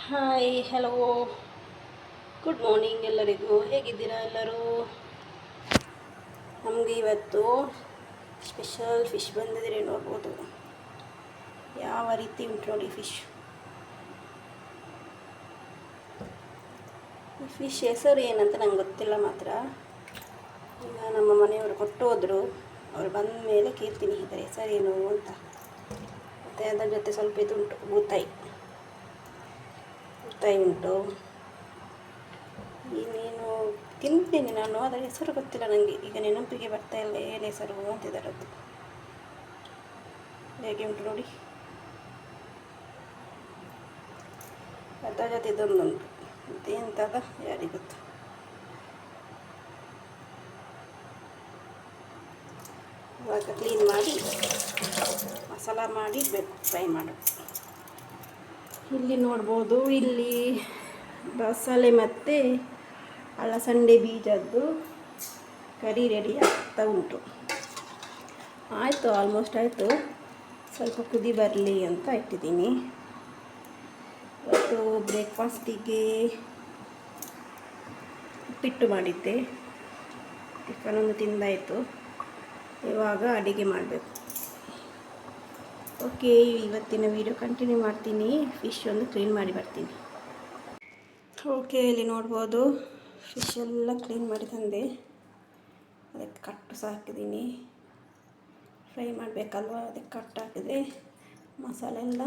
Hi hello good morning ಎಲ್ಲರಿಗೂ. ಹೇಗಿದ್ದೀರಾ ಎಲ್ಲರೂ? ನಮಗೆ ಇವತ್ತು ಸ್ಪೆಷಲ್ ಫಿಶ್ ಬಂದಿದ್ರೆ ನೋಡ್ಬೋದು. ಯಾವ ರೀತಿ ಉಂಟು ನೋಡಿ ಫಿಶ್. ಈ ಫಿಶ್ ಹೆಸರು ಏನಂತ ನಂಗೆ ಗೊತ್ತಿಲ್ಲ ಮಾತ್ರ. ಈಗ ನಮ್ಮ ಮನೆಯವರು ಕೊಟ್ಟು ಹೋದರು. ಅವರು ಬಂದ ಮೇಲೆ ಕೇಳ್ತೀನಿ ಇದರ ಹೆಸರೇನು ಅಂತ. ಮತ್ತು ಅದರ ಜೊತೆ ಸ್ವಲ್ಪ ಇದು ಉಂಟು, ಬೂತಾಯಿ ಉಂಟು. ಇನ್ನೇನು ತಿಂತೀನಿ ನಾನು, ಅದರ ಹೆಸರು ಗೊತ್ತಿಲ್ಲ ನನಗೆ. ಈಗ ನೆನಪಿಗೆ ಬರ್ತಾ ಇಲ್ಲ ಏನು ಹೆಸರು ಅಂತಿದ್ದಾರದ್ದು. ಹೇಗೆ ಉಂಟು ನೋಡಿ. ಅದರ ಜೊತೆ ಇದೊಂದುಂಟು, ಮತ್ತೆ ಎಂಥದ ಯಾರಿಗೆ ಗೊತ್ತು. ಇವಾಗ ಕ್ಲೀನ್ ಮಾಡಿ ಮಸಾಲ ಮಾಡಿ ಇಡಬೇಕು, ಫ್ರೈ ಮಾಡೋದು. ಇಲ್ಲಿ ನೋಡ್ಬೋದು, ಇಲ್ಲಿ ಬಸಳೆ ಮತ್ತು ಅಲಸಂಡೆ ಬೀಜದ್ದು ಕರಿ ರೆಡಿ ಆಗ್ತಾ ಉಂಟು. ಆಯಿತು, ಆಲ್ಮೋಸ್ಟ್ ಆಯಿತು. ಸ್ವಲ್ಪ ಕುದಿ ಬರಲಿ ಅಂತ ಇಟ್ಟಿದ್ದೀನಿ. ಇವತ್ತು ಬ್ರೇಕ್ಫಾಸ್ಟಿಗೆ ಉಪ್ಪಿಟ್ಟು ಮಾಡಿದ್ದೆ. ಟಿಫನ್ ಒಂದು ತಿಂದಾಯಿತು. ಇವಾಗ ಅಡುಗೆ ಮಾಡಬೇಕು. ಓಕೆ, ಇವತ್ತಿನ ವೀಡಿಯೋ ಕಂಟಿನ್ಯೂ ಮಾಡ್ತೀನಿ. ಫಿಶ್ ಒಂದು ಕ್ಲೀನ್ ಮಾಡಿ ಬರ್ತೀನಿ. ಓಕೆ, ಇಲ್ಲಿ ನೋಡ್ಬೋದು, ಫಿಶ್ ಎಲ್ಲ ಕ್ಲೀನ್ ಮಾಡಿ ತಂದೆ. ಅದಕ್ಕೆ ಕಟ್ಟು ಹಾಕಿದ್ದೀನಿ. ಫ್ರೈ ಮಾಡಬೇಕಲ್ವ, ಅದಕ್ಕೆ ಕಟ್ಟು ಹಾಕಿದೆ. ಮಸಾಲೆ ಎಲ್ಲ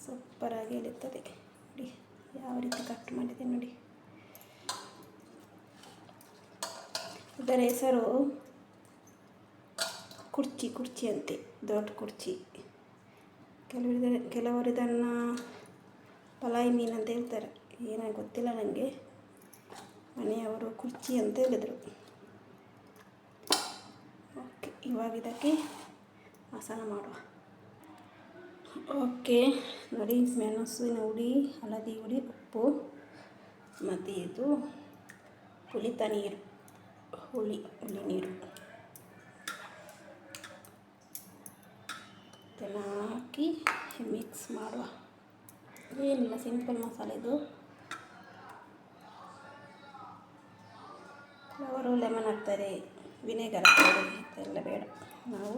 ಸೂಪರಾಗಿ ಇಳಿತದೆ ನೋಡಿ. ಯಾವ ರೀತಿ ಕಟ್ ಮಾಡಿದೆ ನೋಡಿ. ಇದರ ಹೆಸರು ಕುರ್ಚಿ ಅಂತೆ, ದೊಡ್ಡ ಕುರ್ಚಿ. ಕೆಲವರು ಇದನ್ನು ಪಲಾಯಿ ಮೀನು ಅಂತ ಹೇಳ್ತಾರೆ. ಏನೋ ಗೊತ್ತಿಲ್ಲ ನನಗೆ. ಮನೆಯವರು ಕುರ್ಚಿ ಅಂತ ಹೇಳಿದರು. ಓಕೆ, ಇವಾಗ ಇದಕ್ಕೆ ಮಸಾಲ ಮಾಡುವ. ಓಕೆ ನೋಡಿ, ಮೆಣಸಿನ ಹುಡಿ, ಹಳದಿ ಹುಡಿ, ಉಪ್ಪು ಮತ್ತು ಇದು ಹುಳಿ ನೀರು ಇದನ್ನು ಹಾಕಿ ಮಿಕ್ಸ್ ಮಾಡುವ. ಏನಿಲ್ಲ, ಸಿಂಪಲ್ ಮಸಾಲೆ ಇದು. ಅವರು ಲೆಮನ್ ಹಾಕ್ತಾರೆ, ವಿನೆಗರ್ ಹಾಕ್ತಾರೆ, ಎಲ್ಲ ಬೇಡ. ನಾವು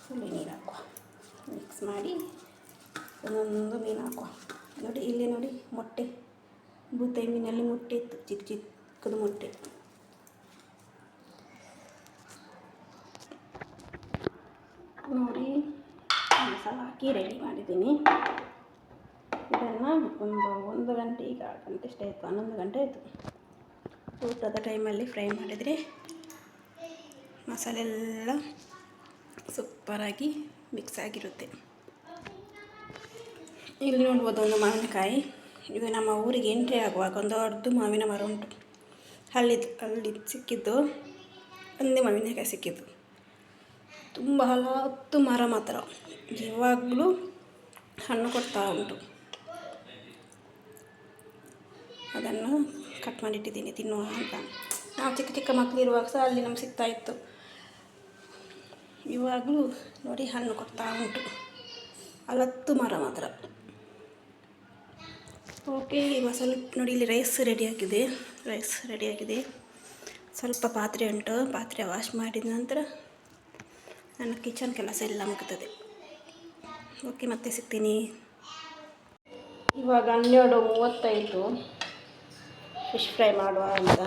ಹುಳಿ ನೀರು ಹಾಕುವ. ಮಿಕ್ಸ್ ಮಾಡಿ ಒಂದೊಂದು ಮೀನು ಹಾಕುವ. ನೋಡಿ, ಇಲ್ಲಿ ನೋಡಿ, ಮೊಟ್ಟೆ, ಬೂತಾಯಿ ಮೀನಲ್ಲಿ ಮೊಟ್ಟೆ ಇತ್ತು, ಚಿಕ್ಕದು ಮೊಟ್ಟೆ. ನೋಡಿ, ಮಸಾಲ ಹಾಕಿ ರೆಡಿ ಮಾಡಿದ್ದೀನಿ. ಇದನ್ನು ಒಂದು ಗಂಟೆ, ಈಗ ಗಂಟೆ ಅಷ್ಟೇ ಆಯಿತು, 11 ಗಂಟೆ ಆಯಿತು. ಊಟದ ಟೈಮಲ್ಲಿ ಫ್ರೈ ಮಾಡಿದರೆ ಮಸಾಲೆ ಎಲ್ಲ ಸೂಪರಾಗಿ ಮಿಕ್ಸ್ ಆಗಿರುತ್ತೆ. ಇಲ್ಲಿ ನೋಡ್ಬೋದು, ಒಂದು ಮಾವಿನಕಾಯಿ. ಇದು ನಮ್ಮ ಊರಿಗೆ ಎಂಟ್ರಿ ಆಗುವಾಗ ಒಂದು ದೊಡ್ಡ ಮಾವಿನ ಮರ ಉಂಟು. ಅಲ್ಲಿ ಸಿಕ್ಕಿದ್ದು ಒಂದೇ ಮಾವಿನಕಾಯಿ ಸಿಕ್ಕಿದ್ದು. ತುಂಬ ಹಲತ್ತು ಮರ ಮಾತ್ರ, ಇವಾಗಲೂ ಹಣ್ಣು ಕೊಡ್ತಾ ಉಂಟು. ಅದನ್ನು ಕಟ್ ಮಾಡಿಟ್ಟಿದ್ದೀನಿ ತಿನ್ನುವ ಅಂತ. ನಾವು ಚಿಕ್ಕ ಮಕ್ಕಳಿರುವಾಗ ಸಹ ಅಲ್ಲಿ ನಮ್ಗೆ ಸಿಗ್ತಾಯಿತ್ತು. ಇವಾಗಲೂ ನೋಡಿ ಹಣ್ಣು ಕೊಡ್ತಾ ಉಂಟು. 10 ಮರ ಮಾತ್ರ. ಓಕೆ, ಇವಾಗ ಸ್ವಲ್ಪ ನೋಡಿ, ಇಲ್ಲಿ ರೈಸ್ ರೆಡಿಯಾಗಿದೆ. ಸ್ವಲ್ಪ ಪಾತ್ರೆ ಉಂಟು. ಪಾತ್ರೆ ವಾಶ್ ಮಾಡಿದ ನಂತರ ನನ್ನ ಕಿಚನ್ ಕೆಲಸ ಎಲ್ಲ ಮುಗ್ತದೆ. ಓಕೆ, ಮತ್ತೆ ಸಿಗ್ತೀನಿ. ಇವಾಗ 12:35 ಫಿಶ್ ಫ್ರೈ ಮಾಡುವ ಅಂತ.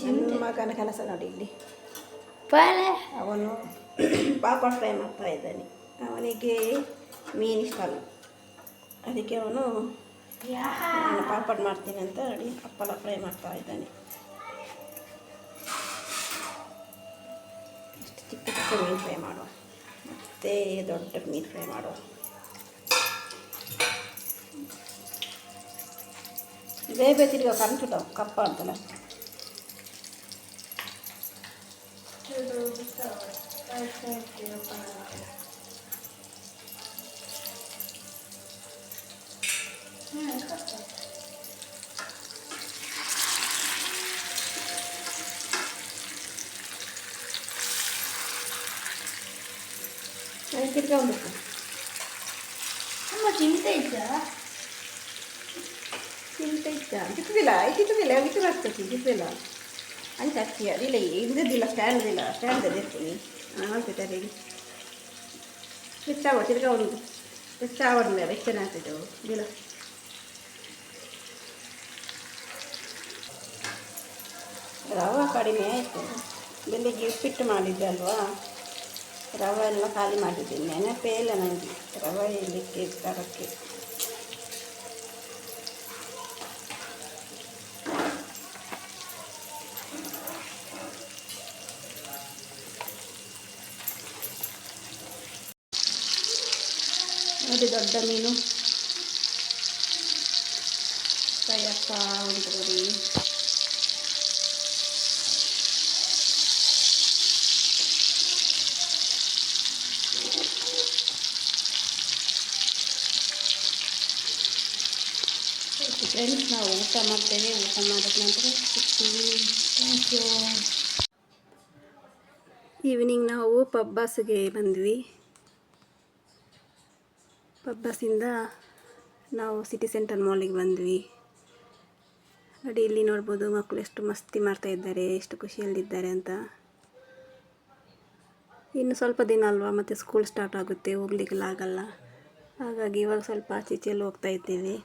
ನನ್ನ ಮಗನ ಕೆಲಸ ನೋಡಿ ಇಲ್ಲಿ. ಅವನು ಪಾಪಡ್ ಫ್ರೈ ಮಾಡ್ತಾ ಇದ್ದಾನೆ. ಅವನಿಗೆ ಮೀನು ಇಷ್ಟ ಅಲ್ಲ, ಅದಕ್ಕೆ ಅವನು ನಾನು ಪಾಪಡ್ ಮಾಡ್ತೀನಿ ಅಂತ ನೋಡಿ ಹಪ್ಪಳ ಫ್ರೈ ಮಾಡ್ತಾ ಇದ್ದಾನೆ. ಅಷ್ಟು ಚಿಕ್ಕ ಮೀನು ಫ್ರೈ ಮಾಡುವ, ಮತ್ತು ದೊಡ್ಡ ಮೀನು ಫ್ರೈ ಮಾಡುವ. ಬೇಬೆ ತಿರ್ಗ ಕನ್ಸುತ್ತ ಕಪ್ಪ ಅಂತಲ್ಲ. ತಿರ್ಗಾ ಒಂದು ಅಮ್ಮ ಚಿಂತೆ ಇದ್ದ ಗಿಟ್ಟದಿಲ್ಲ ಗಿಟ್ಟದಿಲ್ಲ ಗಿಟ್ಟು ಆಗ್ತೈತಿ ಗಿಟ್ಟದಿಲ್ಲ ಅಂತ ಅಕ್ಕಿ ಅದಿಲ್ಲ ಇಲ್ಲದಿಲ್ಲ ಸ್ಟ್ಯಾಂಡ್ ಇರ್ತೀನಿ ಆಗ್ತೈತೆ ಅದೇ ಹೆಚ್ಚಾವ ತಿರ್ಗಾ ಒಂದು ಹೆಚ್ಚಾವಡ್ಮೆ ಬೆಚ್ಚನ ಆಗ್ತೈತೆ ಇಲ್ಲ ರವೆ ಕಡಿಮೆ ಆಯಿತು ಬೆಳಿಗ್ಗೆ ಉಪ್ಪಿಟ್ಟು ಮಾಡಿದ್ದೆ ಅಲ್ವಾ ರವೆ ಎಲ್ಲ ಖಾಲಿ ಮಾಡಿದ್ದೀನಿ ನೆನಪೇ ಇಲ್ಲ ನನಗೆ ರವೆ ಇರಲಿಕ್ಕೆ ತರಕ್ಕೆ ನೋಡಿ ದೊಡ್ಡ ಮೀನು ಫ್ರೈ ಆಗ್ತಾ ಉಂಟು ನೋಡಿ ಫ್ರೆಂಡ್ಸ್ ನಾವು ಊಟ ಮಾಡ್ತೇವೆ ಊಟ ಮಾಡಿದ ನಂತರ ಸಿಗ್ತೀವಿ ಥ್ಯಾಂಕ್ ಯು ಈವ್ನಿಂಗ್ ನಾವು ಪಬ್ಬಾಸ್ಗೆ ಬಂದ್ವಿ ಪಬ್ಬಾಸಿಂದ ನಾವು ಸಿಟಿ ಸೆಂಟರ್ ಮಾಲಿಗೆ ಬಂದ್ವಿ ನೋಡಿ ಇಲ್ಲಿ ನೋಡ್ಬೋದು ಮಕ್ಕಳು ಎಷ್ಟು ಮಸ್ತಿ ಮಾಡ್ತಾ ಇದ್ದಾರೆ ಎಷ್ಟು ಖುಷಿಯಲ್ಲಿದ್ದಾರೆ ಅಂತ ಇನ್ನು ಸ್ವಲ್ಪ ದಿನ ಅಲ್ವಾ ಮತ್ತು ಸ್ಕೂಲ್ ಸ್ಟಾರ್ಟ್ ಆಗುತ್ತೆ ಹೋಗ್ಲಿಕ್ಕೆಲ್ಲ ಆಗಲ್ಲ ಹಾಗಾಗಿ ಇವಾಗ ಸ್ವಲ್ಪ ಆಚೀಚೆಯಲ್ಲಿ ಹೋಗ್ತಾ ಇದ್ದೀವಿ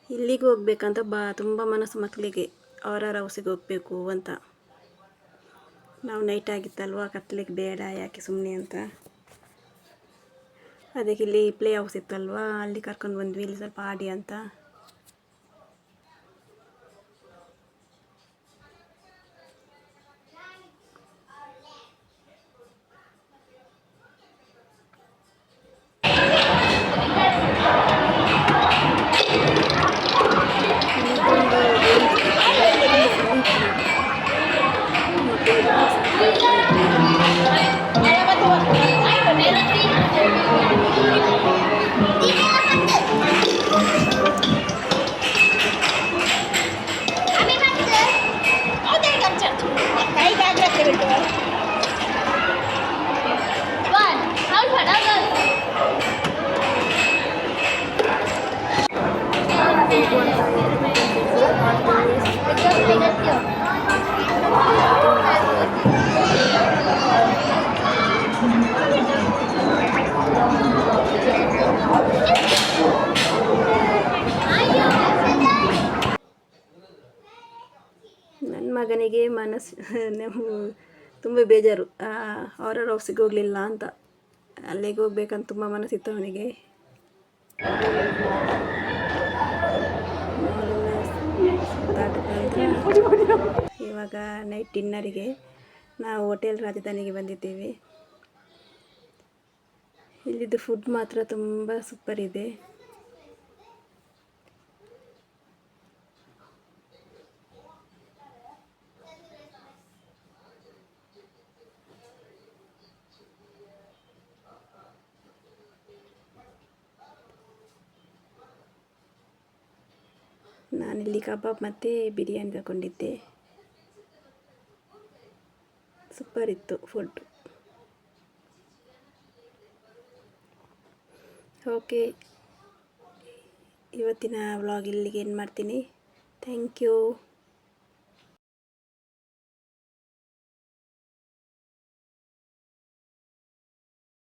ಇಲ್ಲಿಗೆ ಹೋಗ್ಬೇಕಂತ ತುಂಬ ಮನಸ್ಸು ಮಕ್ಕಳಿಗೆ ಅವರ ಹೌಸಿಗೆ ಹೋಗಬೇಕು ಅಂತ ನಾವು ನೈಟ್ ಆಗಿತ್ತಲ್ವ ಕತ್ತಲಿಕ್ಕೆ ಬೇಡ ಯಾಕೆ ಸುಮ್ಮನೆ ಅಂತ ಅದಕ್ಕೆ ಇಲ್ಲಿ ಪ್ಲೇ ಹೌಸ್ ಇತ್ತಲ್ವ ಅಲ್ಲಿ ಕರ್ಕೊಂಡು ಬಂದ್ವಿ ಇಲ್ಲಿ ಸ್ವಲ್ಪ ಆಡಿ ಅಂತ ನನ್ನ ಮಗನಿಗೆ ತುಂಬ ಬೇಜಾರು ಹಾರರ್ ಹೌಸಿಗೆ ಹೋಗಲಿಲ್ಲ ಅಂತ ಅಲ್ಲಿಗೆ ಹೋಗ್ಬೇಕಂತ ತುಂಬ ಮನಸ್ಸಿತ್ತು ಅವನಿಗೆ ಇವಾಗ ನೈಟ್ ಡಿನ್ನರಿಗೆ ನಾವು ಹೋಟೆಲ್ ರಾಜಧಾನಿಗೆ ಬಂದಿದ್ದೇವೆ ಇಲ್ಲಿದ್ದು ಫುಡ್ ಮಾತ್ರ ತುಂಬ ಸೂಪರ್ ಇದೆ ನಾನಿಲ್ಲಿ ಕಬಾಬ್ ಮತ್ತು ಬಿರಿಯಾನಿ ತಗೊಂಡಿದ್ದೆ ಸೂಪರ್ ಇತ್ತು ಫುಡ್ ಓಕೆ ಇವತ್ತಿನ ವ್ಲಾಗ್ ಇಲ್ಲಿಗೆ ಏನು ಮಾಡ್ತೀನಿ ಥ್ಯಾಂಕ್ ಯು